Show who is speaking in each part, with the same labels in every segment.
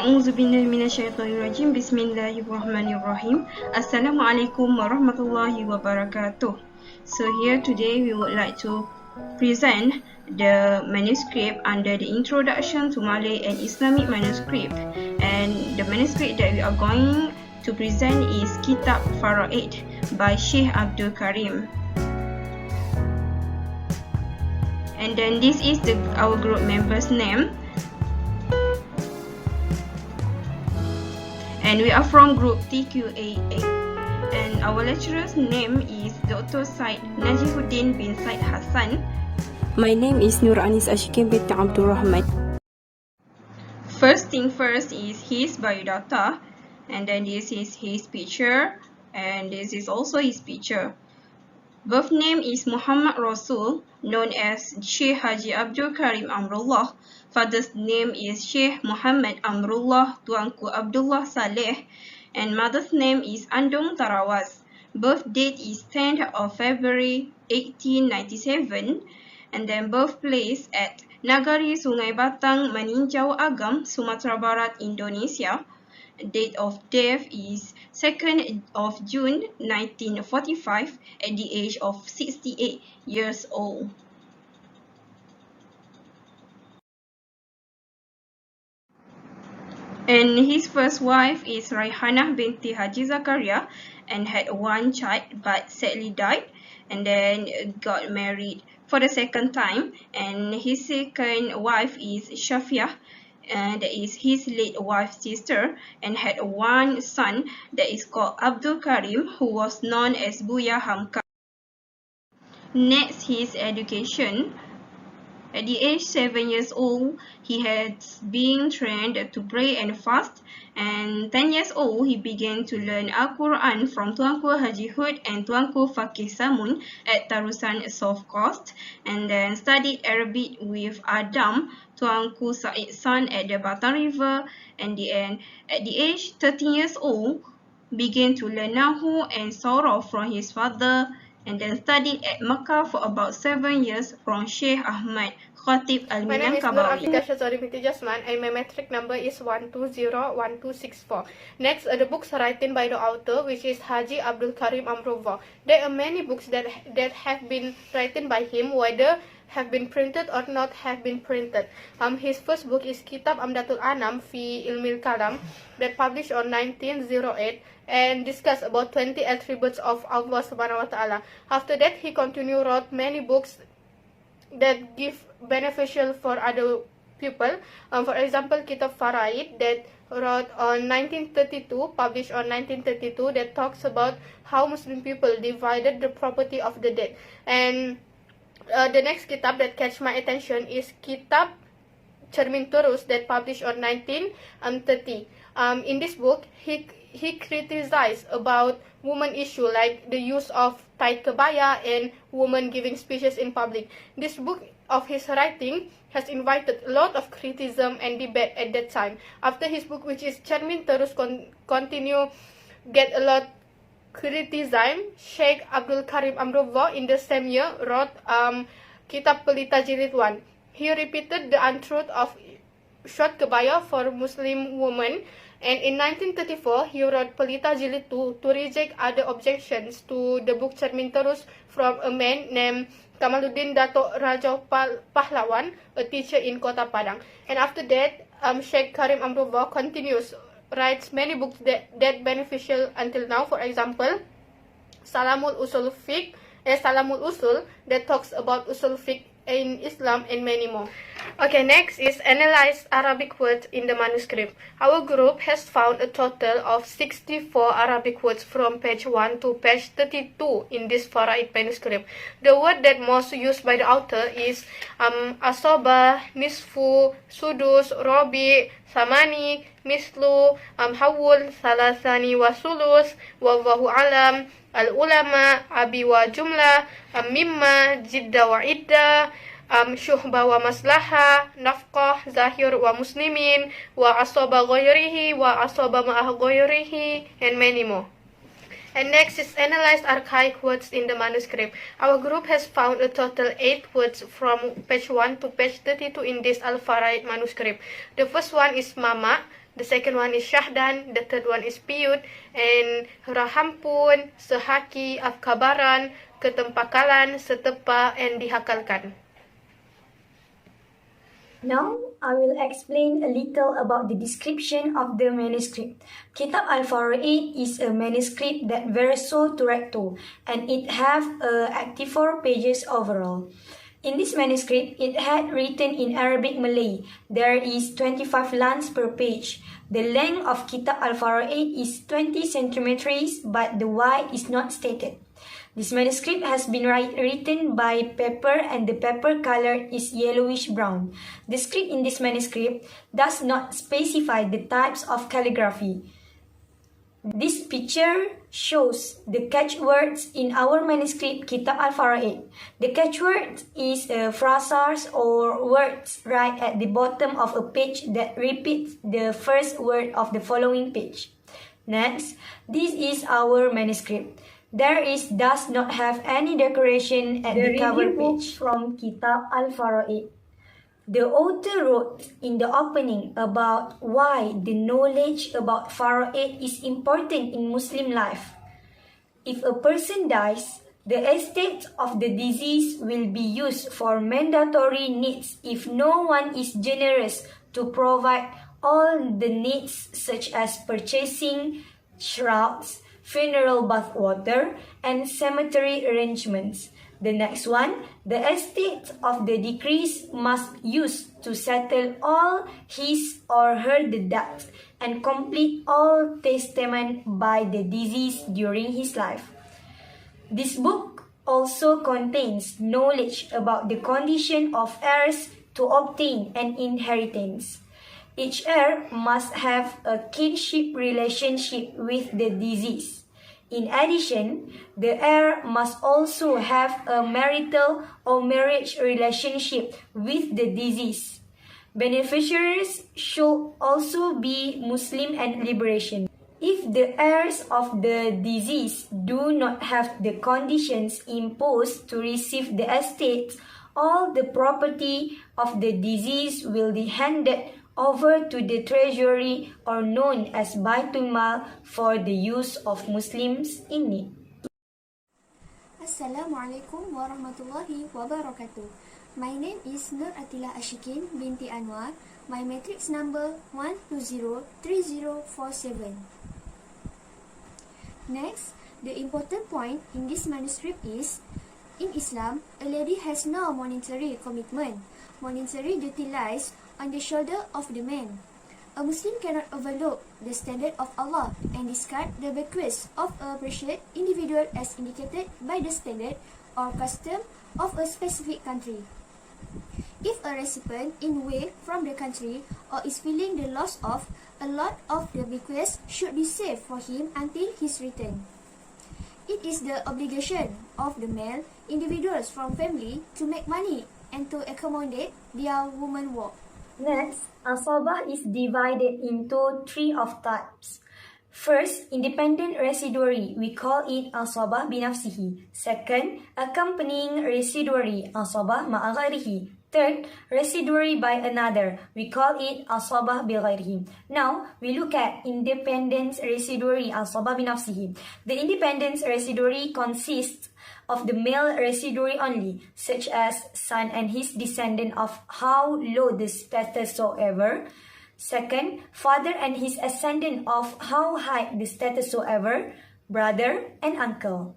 Speaker 1: A'udzu billahi minasyaitonir rajim. Bismillahirrahmanirrahim. Assalamualaikum warahmatullahi wabarakatuh. So here today we would like to present the manuscript under the introduction to Malay and Islamic manuscript, and the manuscript that we are going to present is Kitab Faraidh by Sheikh Abdul Karim. And then this is our group members' name. And we are from group TQA2. And our lecturer's name is Dr. SYED NAJIHUDDIN bin SYED HASSAN.
Speaker 2: My name is Nur Anis Ashikin binti Abdul Rahman.
Speaker 1: First thing first is his biodata, and then this is his picture, and this is also his picture. Birth name is Muhammad Rasul, known as Sheikh Haji Abdul Karim Amrullah. Father's name is Sheikh Muhammad Amrullah Tuanku Abdullah Saleh, and mother's name is Andung Tarawas. Birth date is 10th of February 1897, and then birthplace at Nagari Sungai Batang, Maninjau Agam, Sumatera Barat, Indonesia. Date of death is 2nd of June 1945 at the age of 68 years old. And his first wife is Raihanah binti Haji Zakaria, and had one child but sadly died, and then got married for the second time. And his second wife is Shafiah, and that is his late wife's sister, and had one son that is called Abdul Karim, who was known as Buya Hamka. Next, his education. At the age 7 years old, he had been trained to pray and fast, and 10 years old, he began to learn Al-Quran from Tuanku Haji Hud and Tuanku Fakih Samun at Tarusan South Coast, and then studied Arabic with Adam, Tuanku Said's son at the Batang River, and at the age 13 years old, began to learn Nahu and Sorah from his father, and then studied at Makkah for about 7 years from Sheikh Ahmad Khatib Al-Minangkabawi.
Speaker 3: My name is Nur AFIQAH SYAZWANI binti JASMAN, and my metric number is 1201264. Next, the books written by the author, which is Haji Abdul Karim Amrullah. There are many books that have been written by him, whether have been printed or not have been printed. His first book is Kitab Amdatul Anam fi Ilmil Kalam, that published on 1908 and discuss about 20 attributes of Allah Subhanahu wa Ta'ala. After that, he continued wrote many books that give beneficial for other people. For example, Kitab Faraidh, that wrote on 1932, published on 1932, that talks about how Muslim people divided the property of the dead. And the next kitab that catch my attention is Kitab Cermin Terus, that published on 1930. In this book, he criticized about woman issue, like the use of tight kebaya and women giving speeches in public. This book of his writing has invited a lot of criticism and debate at that time. After his book, which is Cermin Terus, continue get a lot criticism, Sheikh Abdul Karim Amrullah in the same year wrote Kitab Pelita Jilid 1. He repeated the untruth of short kebaya for Muslim women, and in 1934 he wrote Pelita Jilid 2 to reject other objections to the book Cermin Terus from a man named Kamaluddin Dato' Raja Pahlawan, a teacher in Kota Padang. And after that, Sheikh Karim Amrullah continues writes many books that beneficial until now. For example, Salamul Usul that talks about Usul Fiqh in Islam, and many more. Okay, next is analyze Arabic words in the manuscript. Our group has found a total of 64 Arabic words from page 1 to page 32 in this Faraidh manuscript. The word that most used by the author is asoba, nisfu, sudus, robi, samani, mislu, hawul, salasani wasulus, wallahu alam, al-ulama, abi wa jumlah, mimma, jidda wa idda, syuhba wa maslaha, nafqah, zahir wa muslimin, wa asoba ghairihi, wa asoba ma'ah ghairihi, and many more. And next is analyze archaic words in the manuscript. Our group has found a total 8 words from page 1 to page 32 in this Al-Faraidh manuscript. The first one is mama, The second one is Syahdan. The third one is Piut. And Rahampun, Sehaki, Afkabaran, Ketempakalan, Setepa, and Dihakalkan.
Speaker 4: Now, I will explain a little about the description of the manuscript. Kitab al-Faraidh is a manuscript that verso to recto, and it have 84 pages overall. In this manuscript, it had written in Arabic Malay. There is 25 lines per page. The length of Kitab al-Faraidh is 20 centimeters, but the width is not stated. This manuscript has been written by paper, and the paper color is yellowish brown. The script in this manuscript does not specify the types of calligraphy. This picture shows the catchwords in our manuscript Kitab al-Faraidh. The catchword is phrases or words right at the bottom of a page that repeats the first word of the following page. Next, this is our manuscript. Does not have any decoration at the cover page. From Kitab al-Faraidh. The author wrote in the opening about why the knowledge about Faraidh is important in Muslim life. If a person dies, the estate of the deceased will be used for mandatory needs if no one is generous to provide all the needs such as purchasing shrouds, funeral bathwater, and cemetery arrangements. The next one, the estate of the deceased must use to settle all his or her debt and complete all testament by the deceased during his life. This book also contains knowledge about the condition of heirs to obtain an inheritance. Each heir must have a kinship relationship with the deceased. In addition, the heir must also have a marital or marriage relationship with the deceased. Beneficiaries should also be Muslim and liberation. If the heirs of the deceased do not have the conditions imposed to receive the estate, all the property of the deceased will be handed over to the treasury or known as Baitul Mal for the use of Muslims in need.
Speaker 5: Assalamualaikum warahmatullahi wabarakatuh. My name is Nur ATHILAH ASYIKIN binti ANUAR. My matrix number 1203047. Next, the important point in this manuscript is, in Islam, a lady has no monetary commitment. Monetary duty lies on the shoulder of the man. A Muslim cannot overlook the standard of Allah and discard the bequests of a precious individual as indicated by the standard or custom of a specific country. If a recipient is away from the country or is feeling the loss of, a lot of the bequests should be saved for him until his return. It is the obligation of the male individuals from family to make money and to accommodate their woman work.
Speaker 4: Next, asabah is divided into three of types. First, independent residuary, we call it asabah binafsihi. Second, accompanying residuary, asabah ma'aghairihi. Third, residuary by another, we call it asabah bighairihi. Now, we look at independent residuary, asabah binafsihi. The independent residuary consists of the male residuary only, such as son and his descendant of how low the status soever. Second, father and his ascendant of how high the status soever, brother and uncle.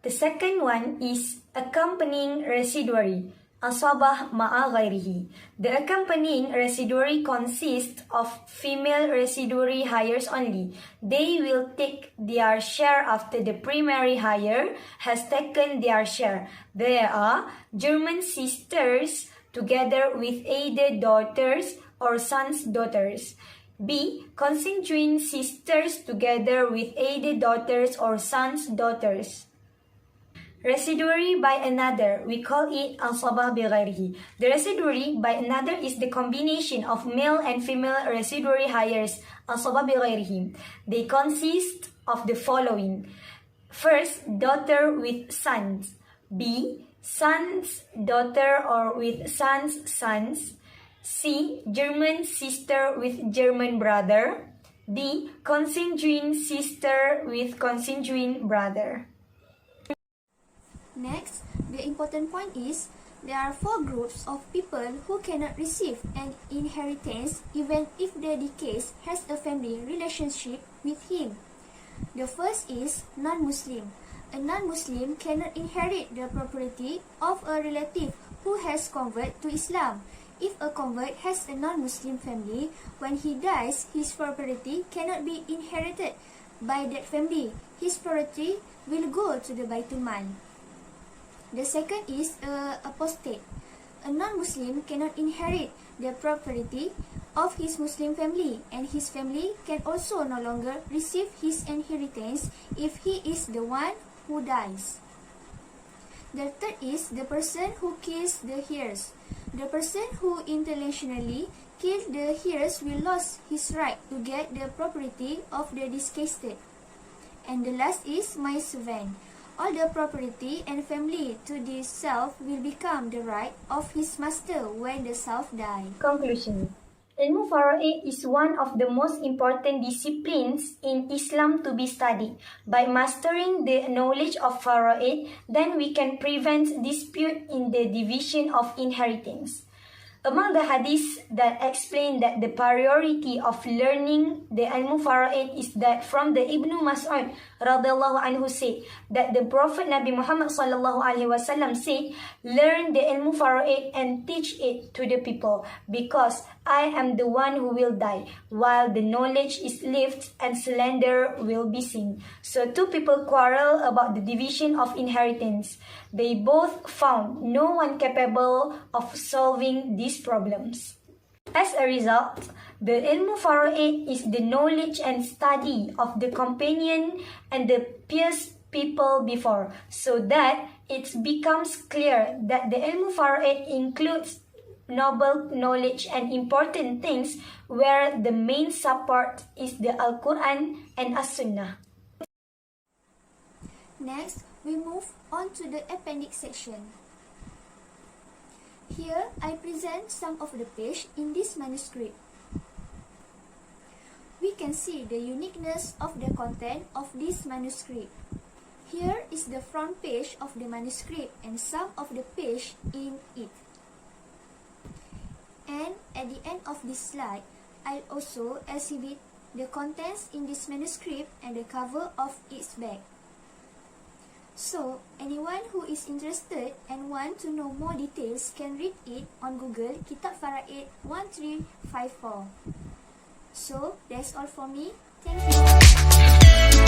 Speaker 4: The second one is accompanying residuary, asabah ma'a ghairihi. The accompanying residuary consists of female residuary heirs only. They will take their share after the primary heir has taken their share. There are German sisters together with either daughters or sons' daughters. B. Consanguine sisters together with either daughters or sons' daughters. Residuary by another, we call it asabah bighairihi. The residuary by another is the combination of male and female residuary heirs, asabah bighairihi. They consist of the following. First, daughter with sons. B. Sons, daughter or with sons, sons. C. German sister with German brother. D. Consanguine sister with consanguine brother.
Speaker 5: Next, the important point is there are 4 groups of people who cannot receive an inheritance even if the deceased has a family relationship with him. The first is non-Muslim. A non-Muslim cannot inherit the property of a relative who has converted to Islam. If a convert has a non-Muslim family, when he dies, his property cannot be inherited by that family. His property will go to the Baitul Mal. The second is apostate. A non-Muslim cannot inherit the property of his Muslim family, and his family can also no longer receive his inheritance if he is the one who dies. The third is the person who kills the heirs. The person who intentionally killed the heirs will lose his right to get the property of the deceased. And the last is my servant. All the property and family to the self will become the right of his master when the self die.
Speaker 4: Conclusion. Ilmu Faraidh is one of the most important disciplines in Islam to be studied. By mastering the knowledge of Faraidh, then we can prevent dispute in the division of inheritance. Among the hadiths that explain that the priority of learning the ilmu Faraidh is that from the Ibnu Mas'ud radhiyallahu anhu said that the Prophet Nabi Muhammad sallallahu alaihi wasallam said, "Learn the ilmu Faraidh and teach it to the people, because I am the one who will die, while the knowledge is left and slander will be seen." So 2 people quarrel about the division of inheritance. They both found no one capable of solving these problems. As a result, the ilmu Faraidh is the knowledge and study of the companion and the pious people before, so that it becomes clear that the ilmu Faraidh includes noble knowledge and important things, where the main support is the Al-Quran and As-Sunnah.
Speaker 5: Next, we move on to the appendix section. Here, I present some of the pages in this manuscript. We can see the uniqueness of the content of this manuscript. Here is the front page of the manuscript and some of the page in it. And at the end of this slide, I also exhibit the contents in this manuscript and the cover of its back. So, anyone who is interested and want to know more details can read it on Google Kitab Faraidh 1354. So, that's all for me. Thank you.